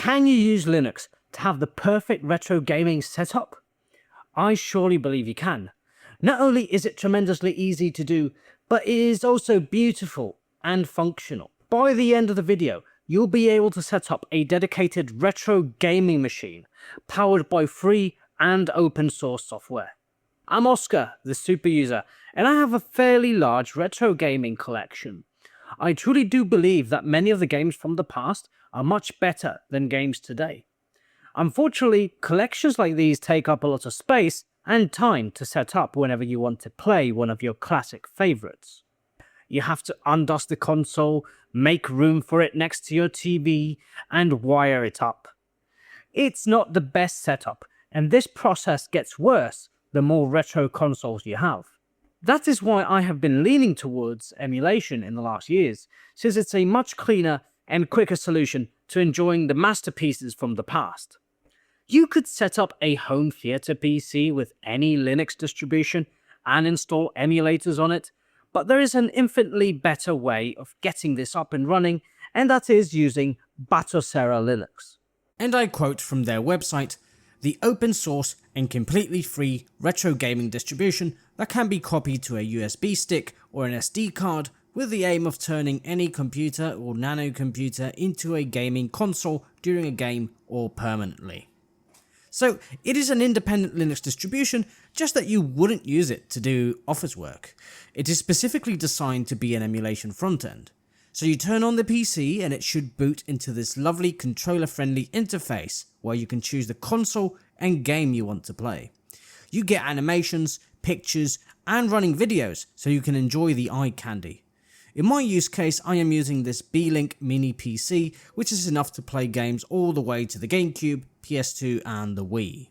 Can you use Linux to have the perfect retro gaming setup? I surely believe you can. Not only is it tremendously easy to do, but it is also beautiful and functional. By the end of the video, you'll be able to set up a dedicated retro gaming machine powered by free and open source software. I'm Oscar, the super user, and I have a fairly large retro gaming collection. I truly do believe that many of the games from the past are much better than games today. Unfortunately, collections like these take up a lot of space and time to set up whenever you want to play one of your classic favorites. You have to undust the console, make room for it next to your TV, and wire it up. It's not the best setup, and this process gets worse the more retro consoles you have. That is why I have been leaning towards emulation in the last years, since it's a much cleaner and quicker solution to enjoying the masterpieces from the past. You could set up a home theater PC with any Linux distribution and install emulators on it, but there is an infinitely better way of getting this up and running, and that is using Batocera Linux. And I quote from their website, "The open source and completely free retro gaming distribution that can be copied to a USB stick or an SD card with the aim of turning any computer or nano computer into a gaming console during a game or permanently." So it is an independent Linux distribution, just that you wouldn't use it to do office work. It is specifically designed to be an emulation front end. So you turn on the PC and it should boot into this lovely controller-friendly interface where you can choose the console and game you want to play. You get animations, pictures, and running videos so you can enjoy the eye candy. In my use case, I am using this Beelink Mini PC, which is enough to play games all the way to the GameCube, PS2 and the Wii.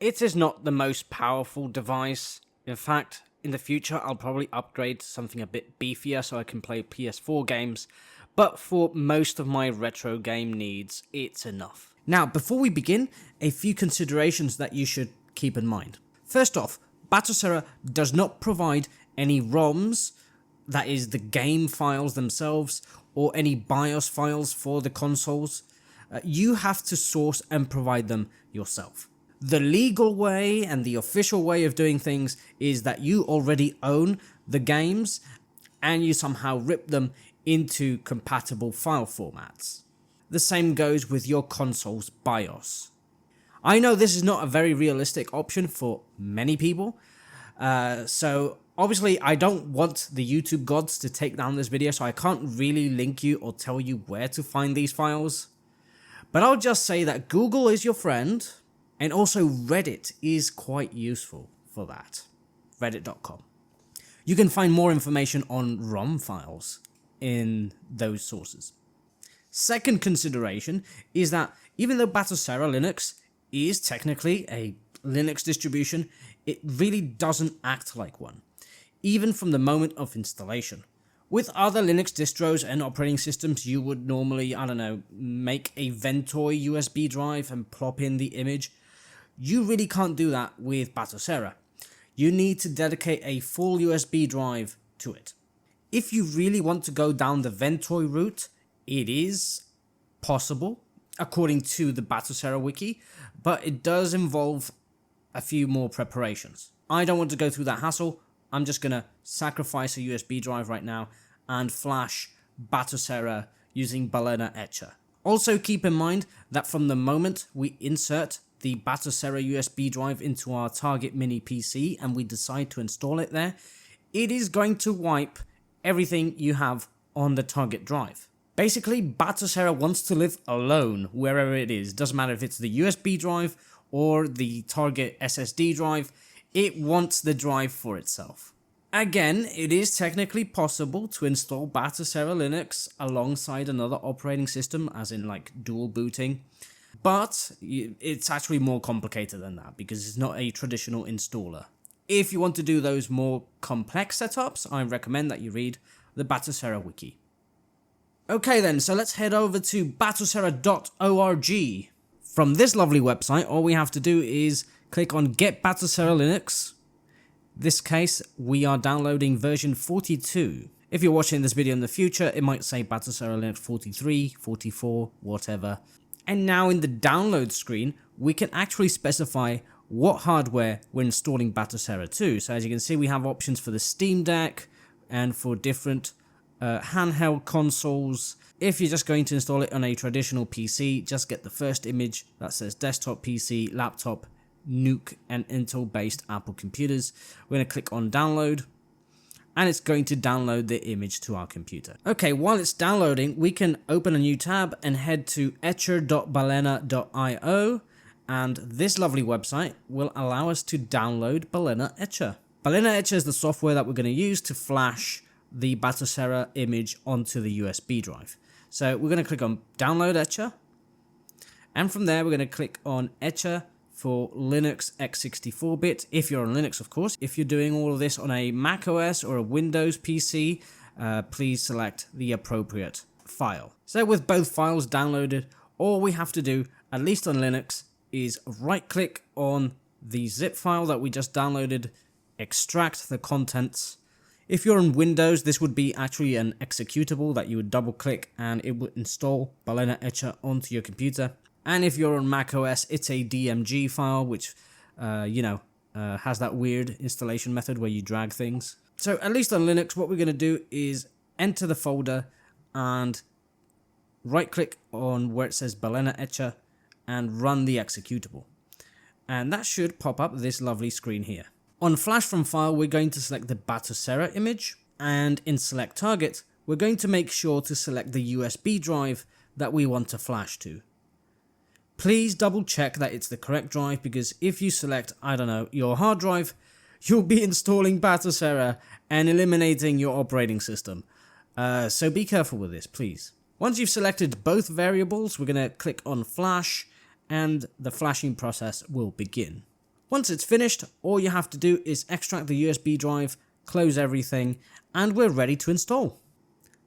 It is not the most powerful device. In fact, in the future I'll probably upgrade to something a bit beefier so I can play PS4 games, but for most of my retro game needs, it's enough. Now, before we begin, a few considerations that you should keep in mind. First off, Batocera does not provide any ROMs, that is the game files themselves, or any BIOS files for the consoles. You have to source and provide them yourself. The legal way and the official way of doing things is that you already own the games and you somehow rip them into compatible file formats. The same goes with your console's BIOS. I know this is not a very realistic option for many people, so obviously I don't want the YouTube gods to take down this video, so I can't really link you or tell you where to find these files. But I'll just say that Google is your friend, and also Reddit is quite useful for that. Reddit.com. You can find more information on ROM files in those sources. Second consideration is that even though Batocera Linux is technically a Linux distribution, it really doesn't act like one, even from the moment of installation. With other Linux distros and operating systems, you would normally, make a Ventoy USB drive and plop in the image. You really can't do that with Batocera. You need to dedicate a full USB drive to it. If you really want to go down the Ventoy route, it is possible, according to the Batocera wiki, but it does involve a few more preparations. I don't want to go through that hassle. I'm just going to sacrifice a USB drive right now and flash Batocera using Balena Etcher. Also keep in mind that from the moment we insert the Batocera USB drive into our target mini PC and we decide to install it there, it is going to wipe everything you have on the target drive. Basically, Batocera wants to live alone wherever it is. Doesn't matter if it's the USB drive or the target SSD drive. It wants the drive for itself. Again, it is technically possible to install Batocera Linux alongside another operating system, as in like dual booting, but it's actually more complicated than that because it's not a traditional installer. If you want to do those more complex setups, I recommend that you read the Batocera wiki. Okay then, so let's head over to batocera.org. From this lovely website, all we have to do is click on Get Batocera Linux. This case, we are downloading version 42. If you're watching this video in the future, it might say Batocera Linux 43, 44, whatever. And now in the download screen, we can actually specify what hardware we're installing Batocera to. So as you can see, we have options for the Steam Deck and for different handheld consoles. If you're just going to install it on a traditional PC, just get the first image that says desktop PC, laptop, Nuke and Intel based Apple computers. We're going to click on download and it's going to download the image to our computer. Okay, while it's downloading, we can open a new tab and head to etcher.balena.io, and this lovely website will allow us to download Balena Etcher. Balena Etcher is the software that we're going to use to flash the Batocera image onto the USB drive. So we're going to click on download Etcher, and from there we're going to click on Etcher for Linux x64-bit, if you're on Linux of course. If you're doing all of this on a Mac OS or a Windows PC, please select the appropriate file. So with both files downloaded, all we have to do, at least on Linux, is right click on the zip file that we just downloaded, extract the contents. If you're on Windows, this would be actually an executable that you would double click and it would install Balena Etcher onto your computer. And if you're on Mac OS, it's a DMG file, which, has that weird installation method where you drag things. So at least on Linux, what we're going to do is enter the folder and right click on where it says Balena Etcher and run the executable. And that should pop up this lovely screen here. On Flash from File, we're going to select the Batocera image, and in Select Target, we're going to make sure to select the USB drive that we want to flash to. Please double check that it's the correct drive, because if you select, your hard drive, you'll be installing Batocera and eliminating your operating system. So be careful with this, please. Once you've selected both variables, we're going to click on Flash, and the flashing process will begin. Once it's finished, all you have to do is extract the USB drive, close everything, and we're ready to install.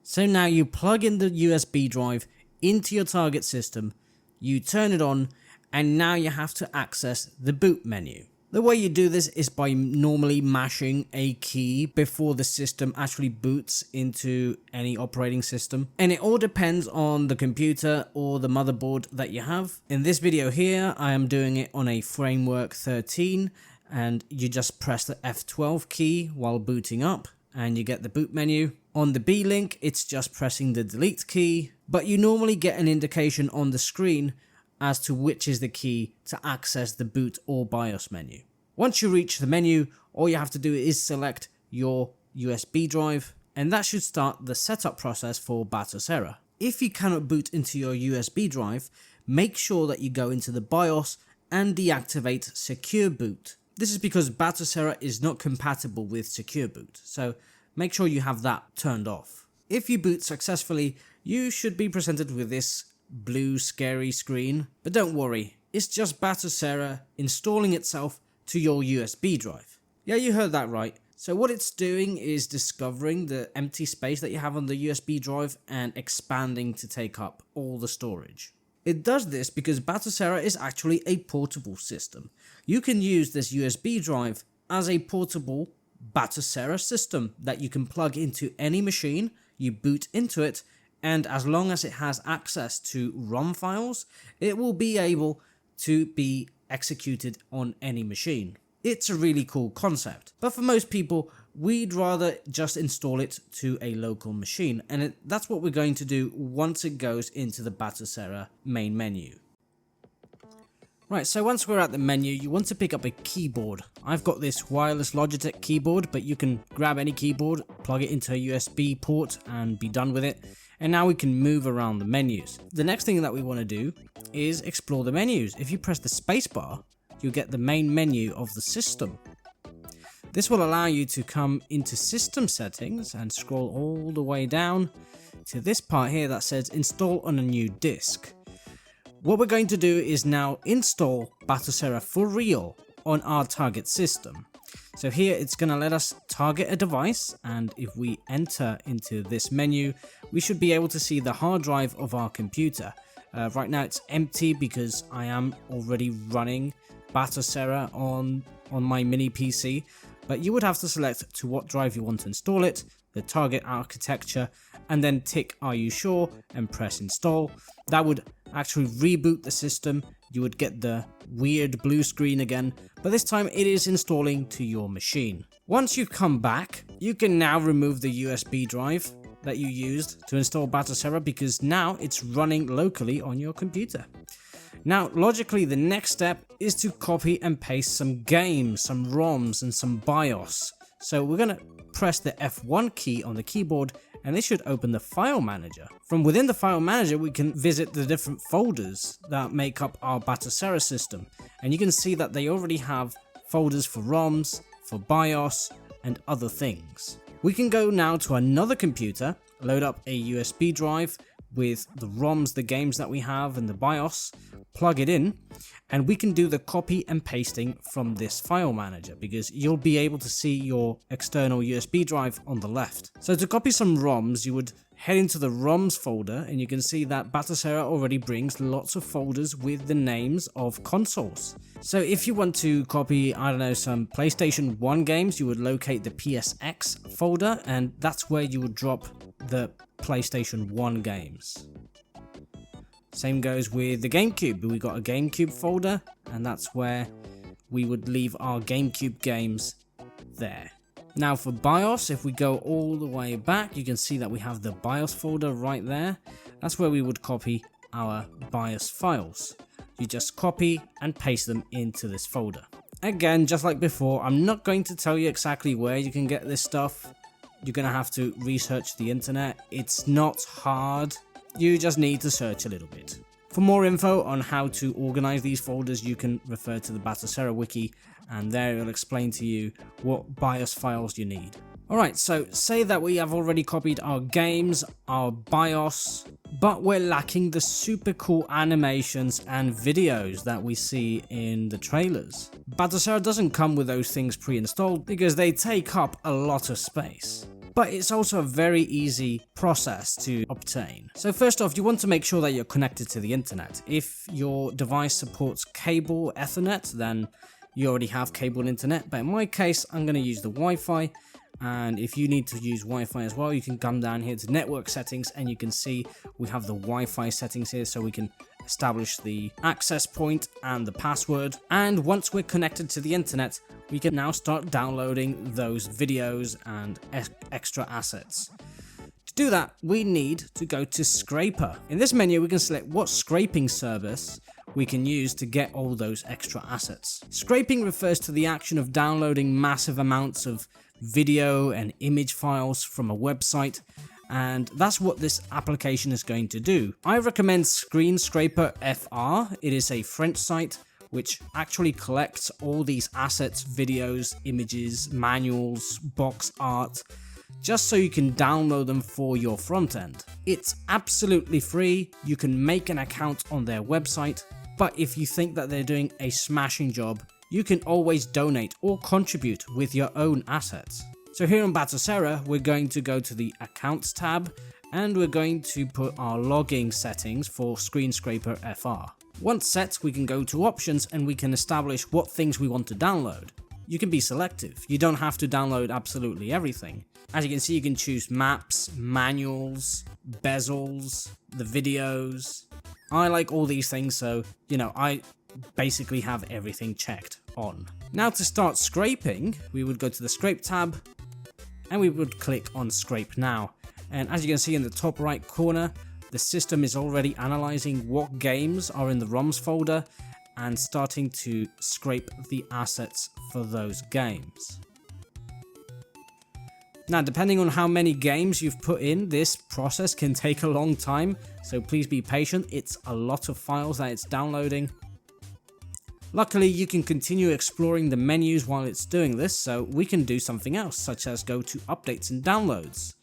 So now you plug in the USB drive into your target system, you turn it on, and now you have to access the boot menu. The way you do this is by normally mashing a key before the system actually boots into any operating system. And it all depends on the computer or the motherboard that you have. In this video here, I am doing it on a Framework 13, and you just press the F12 key while booting up and you get the boot menu. On the Beelink, it's just pressing the delete key, but you normally get an indication on the screen as to which is the key to access the boot or BIOS menu. Once you reach the menu, all you have to do is select your USB drive, and that should start the setup process for Batocera. If you cannot boot into your USB drive, make sure that you go into the BIOS and deactivate Secure Boot. This is because Batocera is not compatible with Secure Boot, so make sure you have that turned off. If you boot successfully, you should be presented with this blue scary screen, but don't worry, it's just Batocera installing itself to your USB drive. Yeah, you heard that right. So what it's doing is discovering the empty space that you have on the USB drive and expanding to take up all the storage. It does this because Batocera is actually a portable system. You can use this USB drive as a portable Batocera system that you can plug into any machine, you boot into it, and as long as it has access to ROM files, it will be able to be executed on any machine. It's a really cool concept, but for most people, we'd rather just install it to a local machine, and that's what we're going to do once it goes into the Batocera main menu. Right, so once we're at the menu, you want to pick up a keyboard. I've got this wireless Logitech keyboard, but you can grab any keyboard, plug it into a USB port, and be done with it. And now we can move around the menus. The next thing that we want to do is explore the menus. If you press the spacebar, you'll get the main menu of the system. This will allow you to come into system settings and scroll all the way down to this part here that says install on a new disk. What we're going to do is now install Batocera for real on our target system. So here it's going to let us target a device, and if we enter into this menu, we should be able to see the hard drive of our computer. Right now it's empty because I am already running Batocera on my mini PC, but you would have to select to what drive you want to install it, the target architecture, and then tick are you sure and press install. That would actually reboot the system, you would get the weird blue screen again, but this time it is installing to your machine. Once you've come back, you can now remove the USB drive that you used to install Batocera because now it's running locally on your computer. Now, logically, the next step is to copy and paste some games, some ROMs, and some BIOS. So we're going to press the F1 key on the keyboard, and this should open the file manager. From within the file manager, we can visit the different folders that make up our Batocera system. And you can see that they already have folders for ROMs, for BIOS, and other things. We can go now to another computer, load up a USB drive with the ROMs, the games that we have, and the BIOS, plug it in, and we can do the copy and pasting from this file manager because you'll be able to see your external USB drive on the left. So to copy some ROMs, you would head into the ROMs folder, and you can see that Batocera already brings lots of folders with the names of consoles. So if you want to copy, I don't know, some PlayStation 1 games, you would locate the PSX folder, and that's where you would drop the PlayStation 1 games. Same goes with the GameCube. We got a GameCube folder, and that's where we would leave our GameCube games there. Now for BIOS, if we go all the way back, you can see that we have the BIOS folder right there. That's where we would copy our BIOS files. You just copy and paste them into this folder. Again, just like before, I'm not going to tell you exactly where you can get this stuff. You're going to have to research the internet. It's not hard. You just need to search a little bit. For more info on how to organize these folders, you can refer to the Batocera wiki, and there it'll explain to you what BIOS files you need. Alright, so say that we have already copied our games, our BIOS, but we're lacking the super cool animations and videos that we see in the trailers. Batocera doesn't come with those things pre-installed because they take up a lot of space. But it's also a very easy process to obtain. So first off, you want to make sure that you're connected to the internet. If your device supports cable Ethernet, then you already have cable internet. But in my case, I'm going to use the Wi-Fi. And if you need to use Wi-Fi as well, you can come down here to network settings, and you can see we have the Wi-Fi settings here, so we can establish the access point and the password. And once we're connected to the internet, we can now start downloading those videos and extra assets. To do that, we need to go to Scraper. In this menu, we can select what scraping service we can use to get all those extra assets. Scraping refers to the action of downloading massive amounts of video and image files from a website, and that's what this application is going to do. I recommend Screen Scraper FR. It is a French site which actually collects all these assets, videos, images, manuals, box art, just so you can download them for your front end. It's absolutely free. You can make an account on their website, but if you think that they're doing a smashing job, you can always donate or contribute with your own assets. So here on Batocera, we're going to go to the Accounts tab, and we're going to put our logging settings for Screen Scraper FR. Once set, we can go to Options, and we can establish what things we want to download. You can be selective. You don't have to download absolutely everything. As you can see, you can choose maps, manuals, bezels, the videos. I like all these things, so, I basically have everything checked on. Now to start scraping, we would go to the Scrape tab, and we would click on Scrape Now. And as you can see in the top right corner, the system is already analyzing what games are in the ROMs folder and starting to scrape the assets for those games. Now, depending on how many games you've put in, this process can take a long time, so please be patient. It's a lot of files that it's downloading. Luckily, you can continue exploring the menus while it's doing this, so we can do something else, such as go to Updates and Downloads.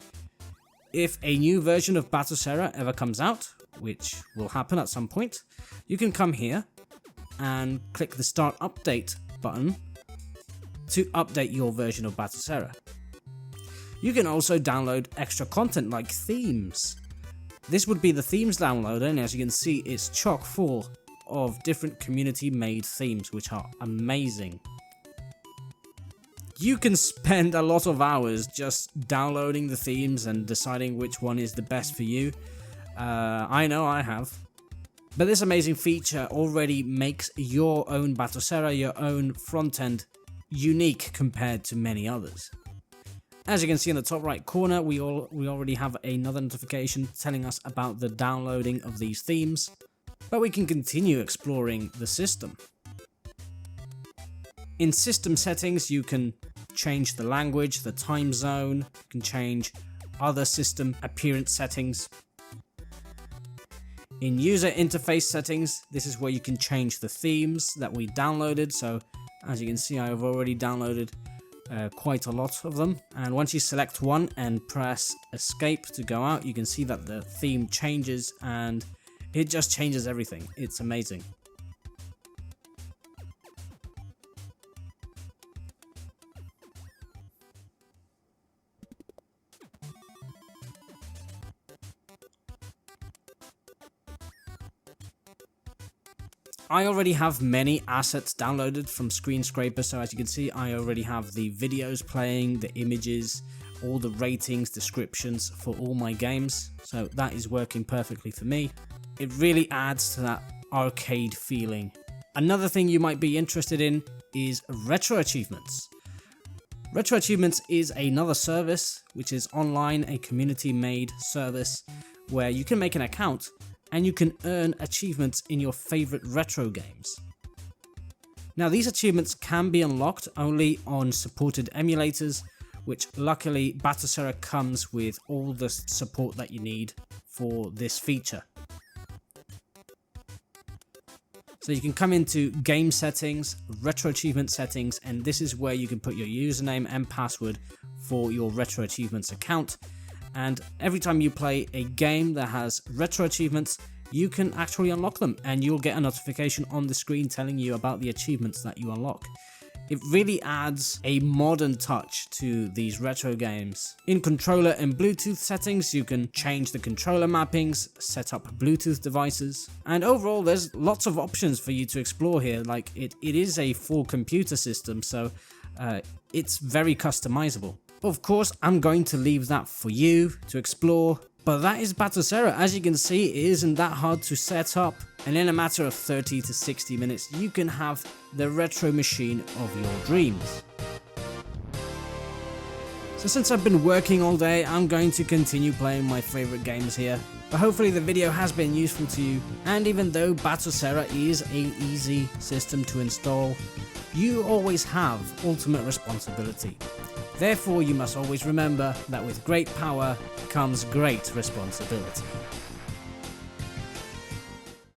If a new version of Batocera ever comes out, which will happen at some point, you can come here and click the Start Update button to update your version of Batocera. You can also download extra content like themes. This would be the themes downloader, and as you can see, it's chock full of different community-made themes, which are amazing. You can spend a lot of hours just downloading the themes and deciding which one is the best for you. I know I have. But this amazing feature already makes your own Batocera, your own front end, unique compared to many others. As you can see in the top right corner, we already have another notification telling us about the downloading of these themes, but we can continue exploring the system. In system settings, you can change the language, the time zone, you can change other system appearance settings. In user interface settings, this is where you can change the themes that we downloaded. So as you can see, I have already downloaded quite a lot of them, and once you select one and press escape to go out, you can see that the theme changes and it just changes everything. It's amazing. I already have many assets downloaded from Screen Scraper, so as you can see, I already have the videos playing, the images, all the ratings, descriptions for all my games, so that is working perfectly for me. It really adds to that arcade feeling. Another thing you might be interested in is Retroachievements. Retroachievements is another service which is online, a community-made service where you can make an account and you can earn achievements in your favorite retro games. Now, these achievements can be unlocked only on supported emulators, which luckily Batocera comes with all the support that you need for this feature. So you can come into game settings, retro achievement settings, and this is where you can put your username and password for your retro achievements account. And every time you play a game that has retro achievements, you can actually unlock them, and you'll get a notification on the screen telling you about the achievements that you unlock. It really adds a modern touch to these retro games. In controller and Bluetooth settings, you can change the controller mappings, set up Bluetooth devices, and overall there's lots of options for you to explore here. Like it is a full computer system, so it's very customizable. Of course, I'm going to leave that for you to explore, but that is Batocera. As you can see, it isn't that hard to set up, and in a matter of 30 to 60 minutes, you can have the retro machine of your dreams. So since I've been working all day, I'm going to continue playing my favorite games here, but hopefully the video has been useful to you, and even though Batocera is an easy system to install, you always have ultimate responsibility. Therefore, you must always remember that with great power comes great responsibility.